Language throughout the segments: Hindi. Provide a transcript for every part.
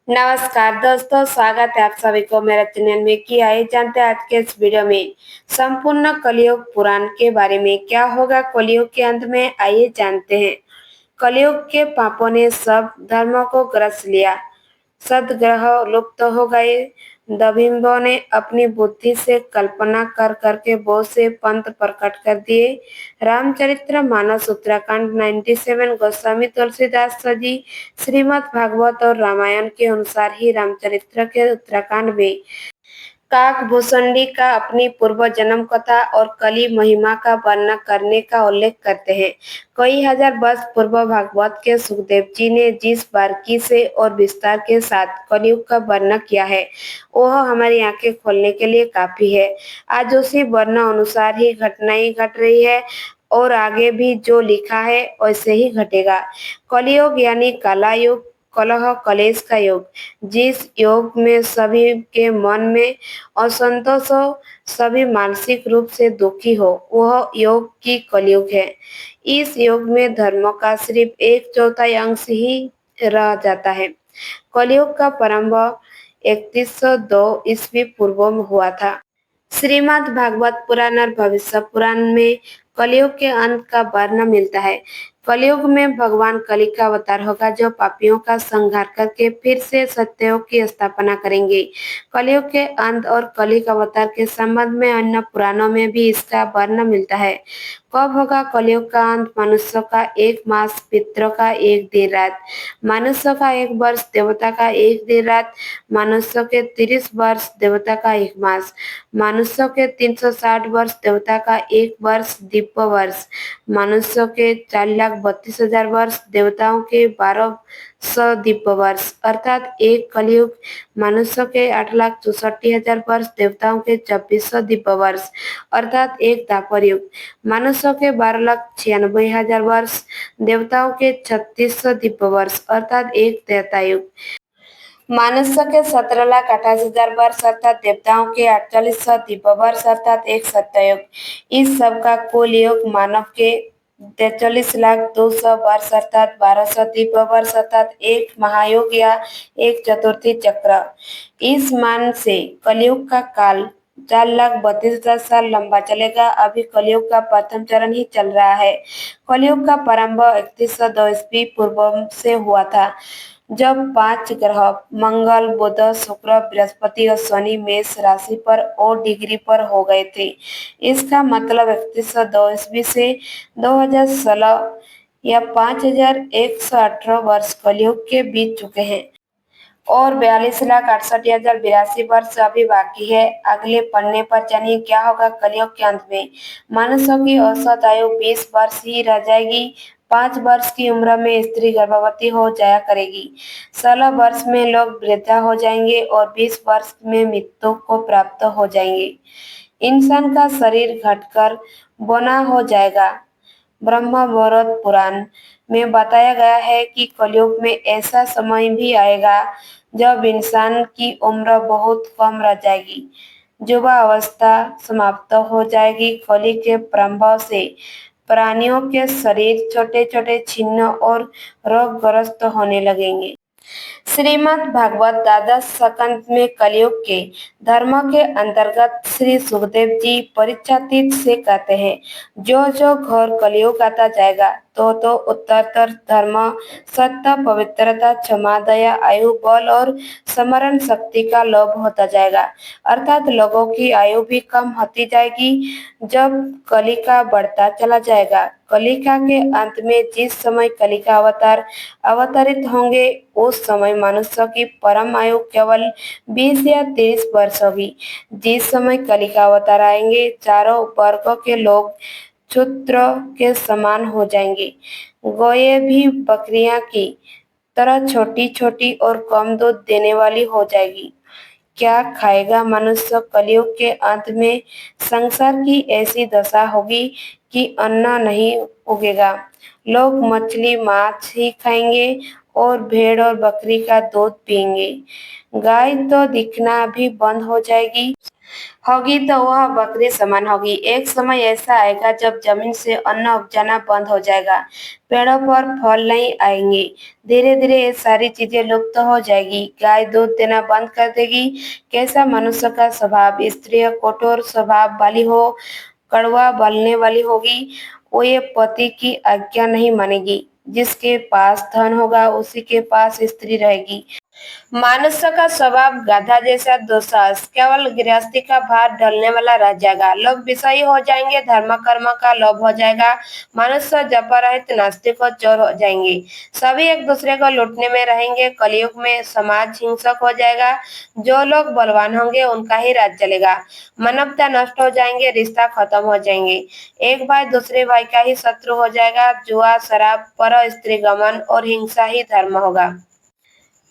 नमस्कार दोस्तों, स्वागत है आप सभी को मेरे चैनल में। कि आइए जानते हैं आज के इस वीडियो में संपूर्ण कलयुग पुराण के बारे में। क्या होगा कलयुग के अंत में, आइए जानते हैं। कलयुग के पापों ने सब धर्मों को ग्रस लिया, सदग्रह लुप्त हो गए। दभिम्बों ने अपनी बुद्धि से कल्पना कर करके बहुत से पंथ प्रकट कर दिए। रामचरित्र मानस उत्तराखंड 97 गोस्वामी तुलसीदास जी श्रीमद् भागवत और रामायण के अनुसार ही रामचरित्र के उत्तराखंड में काकभूषणी का अपनी पूर्व जन्म कथा और कली महिमा का वर्णन करने का उल्लेख करते हैं। कई हजार वर्ष पूर्व भागवत के सुखदेव जी ने जिस बारीकी से और विस्तार के साथ कलयुग का वर्णन किया है, वह हमारी आंखें खोलने के लिए काफी है। आज उसी वर्णन अनुसार ही घटनाएं घट रही है और आगे भी जो लिखा है वैसे ही घटेगा। कलयुग यानी काला युग, कलह कलेश का योग। जिस योग में सभी के मन में असंतोष हो, सभी मानसिक रूप से दुखी हो, वह योग की कलयुग है। इस योग में धर्म का सिर्फ 1/4 अंश ही रह जाता है। कलयुग का प्रारंभ 3102 ईस्वी पूर्व में हुआ था। श्रीमद् भागवत पुराण और भविष्य पुराण में कलयुग के अंत का वर्णन मिलता है। कलयुग में भगवान कली का अवतार होगा, जो पापियों का संहार करके फिर से सत्ययुग की स्थापना करेंगे। कलयुग के अंत और कली का अवतार के संबंध में अन्य पुराणों में भी इसका वर्णन मिलता है। कब होगा कलयुग का अंत? मनुष्य का 1 मास, पितरों का 1 दिन रात, मनुष्य का 1 वर्ष, देवता का 1 दिन रात, मनुष्य के 30 वर्ष, देवता का 1 मास, मनुष्य के 360 वर्ष, देवता का 1 वर्ष दिव्य वर्ष, मनुष्य के 4,32,000 वर्ष, देवताओं के 1200 दिव्य वर्ष, अर्थात एक कलयुग। मनुष्य के 8,64,000 वर्ष, देवताओं के 2400 दिव्य वर्ष, अर्थात एक द्वापर युग। मनुष्य के 12,96,000 वर्ष, देवताओं के 3600 दिव्य वर्ष, अर्थात एक त्रेता युग। मनुष्य के 17,28,000 वर्ष, अर्थात देवताओं के 4800 दिव्य वर्ष, अर्थात एक सत्ययुग। इस सब का कुल योग मानव के 43,02,000 वर्ष, अर्थात 1200 दिव्य वर्ष, अर्थात एक महायुग या एक चतुर्थी चक्र। इस मान से कलयुग का काल 4,32,000 साल लंबा चलेगा। अभी कलयुग का प्रथम चरण ही चल रहा है। कलयुग का प्रारंभ 3102 ईस्वी पूर्व से हुआ था, जब 5 ग्रह मंगल, बुध, शुक्र, बृहस्पति और शनि मेष राशि पर और डिग्री पर हो गए थे। इसका मतलब 3102 ईस्वी से 2016 या 5,118 वर्ष कलयुग के बीत चुके हैं और 42,68,082 वर्ष अभी बाकी है। अगले पन्ने पर जानिए क्या होगा कलयुग के अंत में। मनुष्य की औसत आयु 20 वर्ष ही रह जाएगी। 5 वर्ष की उम्र में स्त्री गर्भवती हो जाया करेगी। 16 वर्ष में लोग वृद्धा हो जाएंगे और 20 वर्ष में मृत्यु को प्राप्त हो जाएंगे। इंसान का शरीर घटकर बना हो जाएगा। ब्रह्म वैवर्त पुराण में बताया गया है कि कलयुग में ऐसा समय भी आएगा जब इंसान की उम्र बहुत कम रह जाएगी, युवा अवस्था समाप्त हो जाएगी। कली के प्रारंभ से प्राणियों के शरीर छोटे छोटे छिन्न और रोगग्रस्त होने लगेंगे। श्रीमद् भागवत द्वादश स्कंद में कलयुग के धर्म के अंतर्गत श्री सुखदेव जी परीक्षातीत से कहते हैं, जो जो घोर कलयुग आता जाएगा तो उत्तरतर धर्म, सत्ता, पवित्रता, क्षमा, दया, आयु, बल और स्मरण शक्ति का लोभ होता जाएगा। अर्थात लोगों की आयु भी कम होती जाएगी जब कलिका बढ़ता चला जाएगा। कलिका के अंत में जिस समय कलिका अवतार अवतरित होंगे, उस समय मनुष्य की परम आयु केवल 20 या 30 वर्ष होगी। जिस समय कलिका अवतार आएंगे, चारों वर्गों के लोग क्षुद्र के समान हो जाएंगे। गायें भी बकरियां की तरह छोटी छोटी और कम दूध देने वाली हो जाएगी। क्या खाएगा मनुष्य? कलयुग के अंत में संसार की ऐसी दशा होगी कि अन्न नहीं उगेगा। लोग मछली मांस ही खाएंगे और भेड़ और बकरी का दूध पिएंगे। गाय तो दिखना भी बंद हो जाएगी, होगी तो वह बकरी समान होगी। एक समय ऐसा आएगा जब जमीन से अन्न उपजाना बंद हो जाएगा, पेड़ों पर फल नहीं आएंगे, धीरे धीरे ये सारी चीजें लुप्त हो जाएगी। गाय दूध देना बंद कर देगी। कैसा मनुष्य का स्वभाव, स्त्री कठोर स्वभाव वाली हो, कड़वा बोलने वाली होगी, वो ये पति की आज्ञा नहीं मानेगी। जिसके पास धन होगा उसी के पास स्त्री रहेगी। मनुष्य का स्वभाव गधा जैसा दुस्साहस, केवल गृहस्थी का भार ढलने वाला रह जाएगा। लोग विषयी हो जाएंगे, धर्म कर्म का लोभ हो जाएगा, मनुष्य जप रहित नास्तिक और चोर हो जाएंगे, सभी एक दूसरे को लूटने में रहेंगे। कलयुग में समाज हिंसक हो जाएगा, जो लोग बलवान होंगे उनका ही राज चलेगा। मानवता नष्ट हो जाएंगे, रिश्ता खत्म हो जाएंगे, एक भाई दूसरे भाई का ही शत्रु हो जाएगा। जुआ, शराब, पर स्त्री गमन और हिंसा ही धर्म होगा।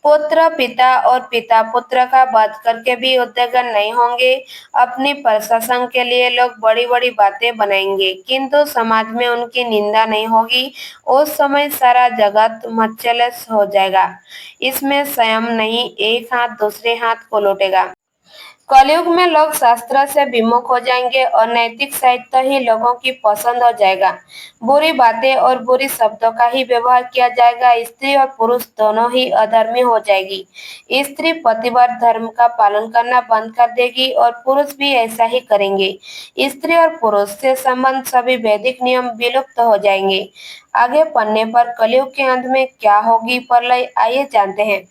पुत्र पिता और पिता पुत्र का वध करके भी उद्योगन नहीं होंगे। अपनी प्रशासन के लिए लोग बड़ी बड़ी बातें बनाएंगे, किंतु समाज में उनकी निंदा नहीं होगी। उस समय सारा जगत मच्चल हो जाएगा, इसमें स्वयं नहीं, एक हाथ दूसरे हाथ को लौटेगा। कलयुग में लोग शास्त्र से विमुख हो जाएंगे और नैतिक साहित्य ही लोगों की पसंद हो जाएगा। बुरी बातें और बुरी शब्दों का ही व्यवहार किया जाएगा। स्त्री और पुरुष दोनों ही अधर्मी हो जाएगी। स्त्री पतिव्रत धर्म का पालन करना बंद कर देगी और पुरुष भी ऐसा ही करेंगे। स्त्री और पुरुष से संबंध सभी वैदिक नियम विलुप्त हो जाएंगे। आगे पढ़ने पर कलयुग के अंत में क्या होगी प्रलय, आइए जानते हैं।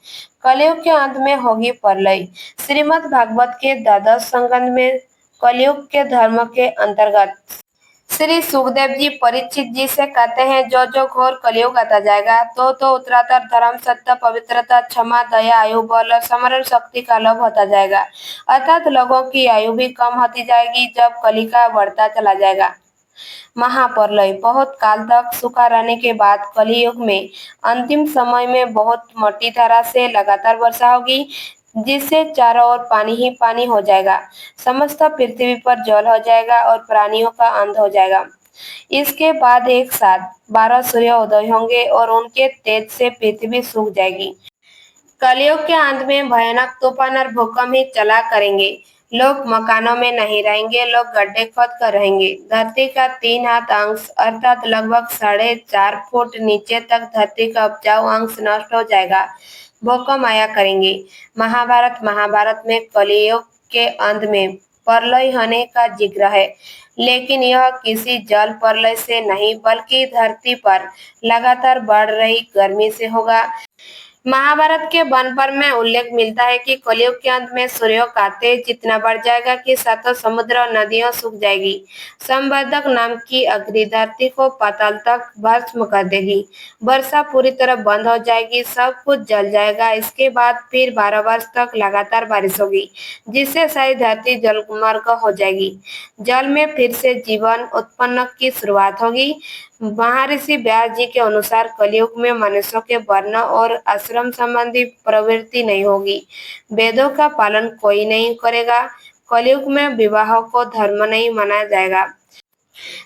कलयुग के अंत में होगी प्रलय। श्रीमद् भागवत के द्वादश संस्कंद में कलयुग के धर्म के अंतर्गत श्री सुखदेव जी परीक्षित जी से कहते हैं, जो जो घोर कलयुग आता जाएगा तो उत्तरातर धर्म, सत्य, पवित्रता, क्षमा, दया, आयु, बल और स्मरण शक्ति का लोभ होता जाएगा। अर्थात लोगों की आयु भी कम होती जाएगी जब कली का बढ़ता चला जाएगा। महाप्रलय, बहुत काल तक सूखा रहने के बाद कलियुग में अंतिम समय में बहुत मोटी धारा से लगातार वर्षा होगी, जिससे चारों ओर पानी ही पानी हो जाएगा। समस्त पृथ्वी पर जल हो जाएगा और प्राणियों का अंत हो जाएगा। इसके बाद एक साथ 12 सूर्य उदय होंगे और उनके तेज से पृथ्वी सूख जाएगी। कलयुग के अंत में भयानक तूफान और भूकंप ही चला करेंगे। लोग मकानों में नहीं रहेंगे, लोग गड्ढे खोद कर रहेंगे। धरती का 3 हाथ अंश अर्थात लगभग 4.5 फुट नीचे तक धरती का उपजाऊ अंश नष्ट हो जाएगा। भूकंप आया करेंगे। महाभारत में कलियुग के अंत में प्रलय होने का जिक्र है, लेकिन यह किसी जल प्रलय से नहीं बल्कि धरती पर लगातार बढ़ रही गर्मी से होगा। महाभारत के वन पर्व में उल्लेख मिलता है कि कलयुग के अंत में सूर्य का तेज इतना बढ़ जाएगा कि सातों समुद्र और नदियां सूख जाएगी। संवर्धक नाम की अग्नि धरती को पाताल तक भस्म कर देगी। वर्षा पूरी तरह बंद हो जाएगी, सब कुछ जल जाएगा। इसके बाद फिर 12 वर्ष तक लगातार बारिश होगी, जिससे सारी धरती जलमग्न हो जाएगी। जल में फिर से जीवन उत्पन्न की शुरुआत होगी। महर्षि व्यास जी के अनुसार कलयुग में मनुष्यों के वर्ण और आश्रम संबंधी प्रवृत्ति नहीं होगी। वेदों का पालन कोई नहीं करेगा। कलयुग में विवाह को धर्म नहीं माना जाएगा।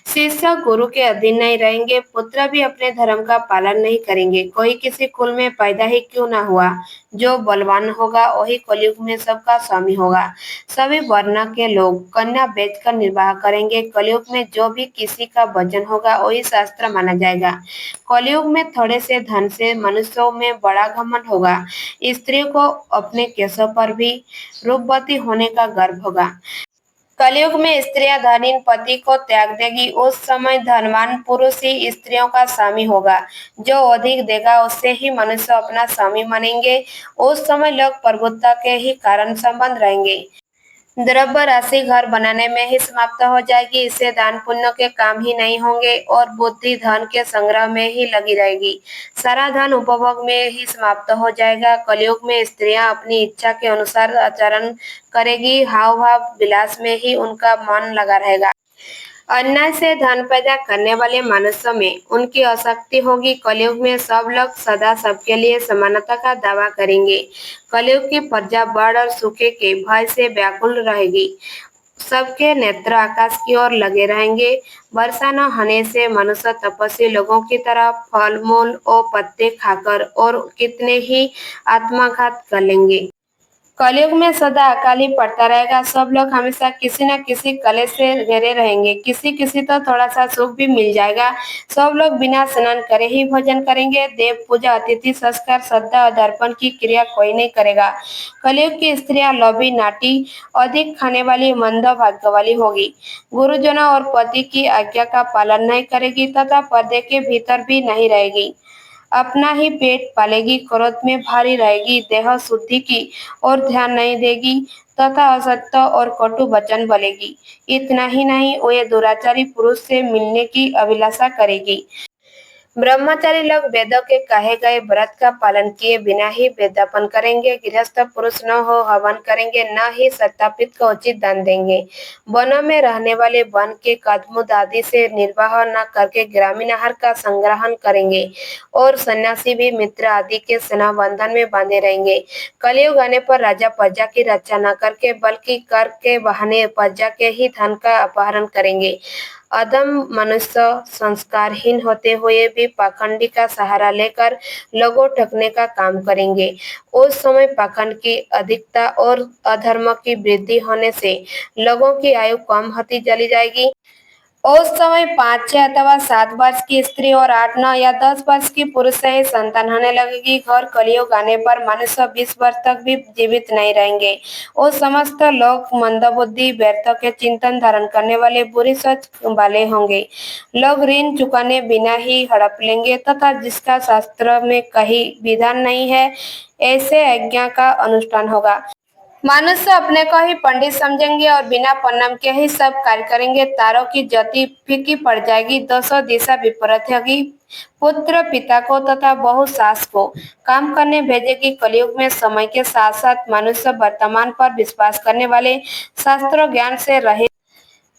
शिष्य गुरु के अधीन नहीं रहेंगे, पुत्र भी अपने धर्म का पालन नहीं करेंगे। कोई किसी कुल में पैदा ही क्यों ना हुआ, जो बलवान होगा वही कलयुग में सबका स्वामी होगा। सभी वर्ण के लोग कन्या बेचकर निर्वाह करेंगे। कलयुग में जो भी किसी का वजन होगा वही शास्त्र माना जाएगा। कलयुग में थोड़े से धन से मनुष्यों में बड़ा घमंड होगा। स्त्रियों को अपने केशों पर भी रूपवती होने का गर्व होगा। कलयुग में स्त्रियां धनहीन पति को त्याग देगी। उस समय धनवान पुरुष ही स्त्रियों का स्वामी होगा। जो अधिक देगा उससे ही मनुष्य अपना स्वामी मानेंगे। उस समय लोग प्रभुत्व के ही कारण संबंध रहेंगे। द्रव्य राशि घर बनाने में ही समाप्त हो जाएगी। इससे दान पुण्य के काम ही नहीं होंगे और बुद्धि धन के संग्रह में ही लगी रहेगी। सारा धन उपभोग में ही समाप्त हो जाएगा। कलयुग में स्त्रियां अपनी इच्छा के अनुसार आचरण करेगी। हाव भाव विलास में ही उनका मन लगा रहेगा। अन्याय से धन पैदा करने वाले मनुष्यों में उनकी आसक्ति होगी। कलयुग में सब लोग सदा सबके लिए समानता का दावा करेंगे। कलयुग की प्रजा बाढ़ और सूखे के भय से व्याकुल रहेगी। सबके नेत्र आकाश की ओर लगे रहेंगे। वर्षा न होने से मनुष्य तपस्वी लोगों की तरह फल मूल और पत्ते खाकर और कितने ही आत्मघात कर लेंगे। कलयुग में सदा अकाल ही पड़ता रहेगा। सब लोग हमेशा किसी न किसी कलेश से घिरे रहेंगे। किसी किसी तो थोड़ा सा सुख भी मिल जाएगा। सब लोग बिना स्नान करे ही भोजन करेंगे। देव पूजा, अतिथि संस्कार, श्रद्धा और दर्पण की क्रिया कोई नहीं करेगा। कलयुग की स्त्रियां लोभी, नाटी, अधिक खाने वाली, मंद भाग्य वाली होगी। गुरुजनों और पति की आज्ञा का पालन नहीं करेगी तथा पर्दे के भीतर भी नहीं रहेगी। अपना ही पेट पालेगी, क्रोध में भारी रहेगी, देह शुद्धि की और ध्यान नहीं देगी तथा असत्य और कटु वचन बोलेगी। इतना ही नहीं, वह दुराचारी पुरुष से मिलने की अभिलाषा करेगी। ब्रह्मचारी लोग वेदों के कहे गए व्रत का पालन किए बिना ही वेदापन करेंगे। गृहस्थ पुरुष न हो हवन करेंगे, न ही सत्तापित को उचित दान देंगे। वनों में रहने वाले वन के कदमुद आदि से निर्वाह न करके ग्रामीण आहार का संग्रहण करेंगे और सन्यासी भी मित्र आदि के स्नेह बंधन में बांधे रहेंगे। कलयुग आने पर राजा प्रजा की रक्षा न करके बल्कि कर के बहाने प्रजा के ही धन का अपहरण करेंगे। अधम मनुष्य संस्कारहीन होते हुए भी पाखंडी का सहारा लेकर लोगों ठगने का काम करेंगे। उस समय पाखंड की अधिकता और अधर्म की वृद्धि होने से लोगों की आयु कम होती चली जाएगी। उस समय 5, 6 अथवा 7 वर्ष की स्त्री और 8, 9 या 10 वर्ष की पुरुष से ही संतान होने लगेगी। घोर कलयुग आने पर मनुष्य 20 वर्ष तक भी जीवित नहीं रहेंगे। उस समस्त लोग मंदबुद्धि, व्यर्थों के चिंतन धारण करने वाले, बुरी सोच वाले होंगे। लोग ऋण चुकाने बिना ही हड़प लेंगे तथा जिसका शास्त्र में कहीं विधान नहीं है, ऐसे यज्ञ का अनुष्ठान होगा। मनुष्य अपने को ही पंडित समझेंगे और बिना प्रणाम के ही सब कार्य करेंगे। तारों की ज्योति फीकी पड़ जाएगी, दोनों दिशा विपरीत होगी। पुत्र पिता को तथा बहू सास को काम करने भेजेगी। कलयुग में समय के साथ साथ मनुष्य वर्तमान पर विश्वास करने वाले, शास्त्रों ज्ञान से रहित,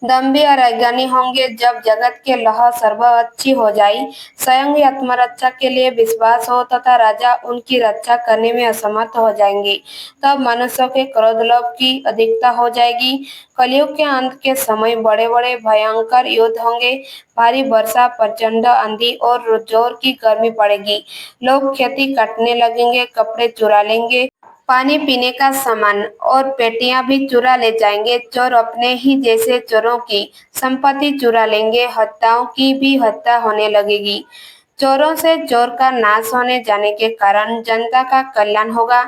दम्भी और अज्ञानी होंगे। जब जगत के लह सर्व अच्छी हो जाई, स्वयं ही आत्मरक्षा के लिए विश्वास हो तथा राजा उनकी रक्षा करने में असमर्थ हो जाएंगे, तब मनुष्यों के क्रोध लोभ की अधिकता हो जाएगी। कलयुग के अंत के समय बड़े बड़े भयंकर युद्ध होंगे। भारी वर्षा, प्रचंड आंधी और जोर की गर्मी पड़ेगी। लोग खेती काटने लगेंगे, कपड़े चुरा लेंगे, पानी पीने का सामान और पेटियां भी चुरा ले जाएंगे। चोर अपने ही जैसे चोरों की संपत्ति चुरा लेंगे। हत्याओं की भी हत्या होने लगेगी। चोरों से चोर का नाश होने जाने के कारण जनता का कल्याण होगा।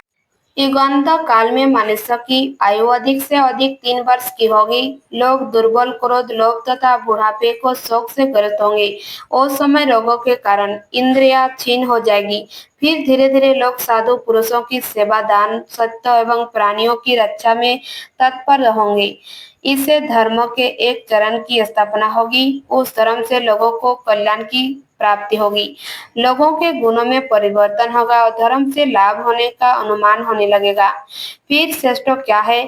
युगांत काल में मनुष्य की आयु अधिक से अधिक 3 वर्ष की होगी। लोग दुर्बल, क्रोध, लोभ तथा बुढ़ापे को शोक से ग्रस्त होंगे। उस समय रोगों के कारण इंद्रियां क्षीण हो जाएगी। फिर धीरे धीरे लोग साधु पुरुषों की सेवा, दान, सत्य एवं प्राणियों की रक्षा में तत्पर होंगे। इससे धर्म के एक चरण की स्थापना होगी। उस धर्म से लोगों को कल्याण की प्राप्ति होगी। लोगों के गुणों में परिवर्तन होगा और धर्म से लाभ होने का अनुमान होने लगेगा। फिर श्रेष्ठ क्या है,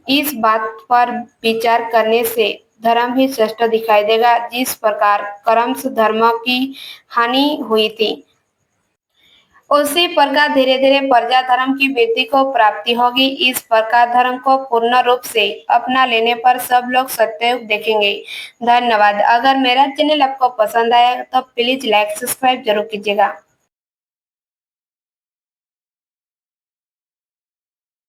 इस बात पर विचार करने से धर्म ही श्रेष्ठ दिखाई देगा। जिस प्रकार कर्म से धर्म की हानि हुई थी, उसी प्रकार धीरे धीरे प्रजा धर्म की वृद्धि को प्राप्ति होगी। इस प्रकार धर्म को पूर्ण रूप से अपना लेने पर सब लोग सत्ययुग देखेंगे। धन्यवाद। अगर मेरा चैनल आपको पसंद आया तो प्लीज लाइक सब्सक्राइब जरूर कीजिएगा।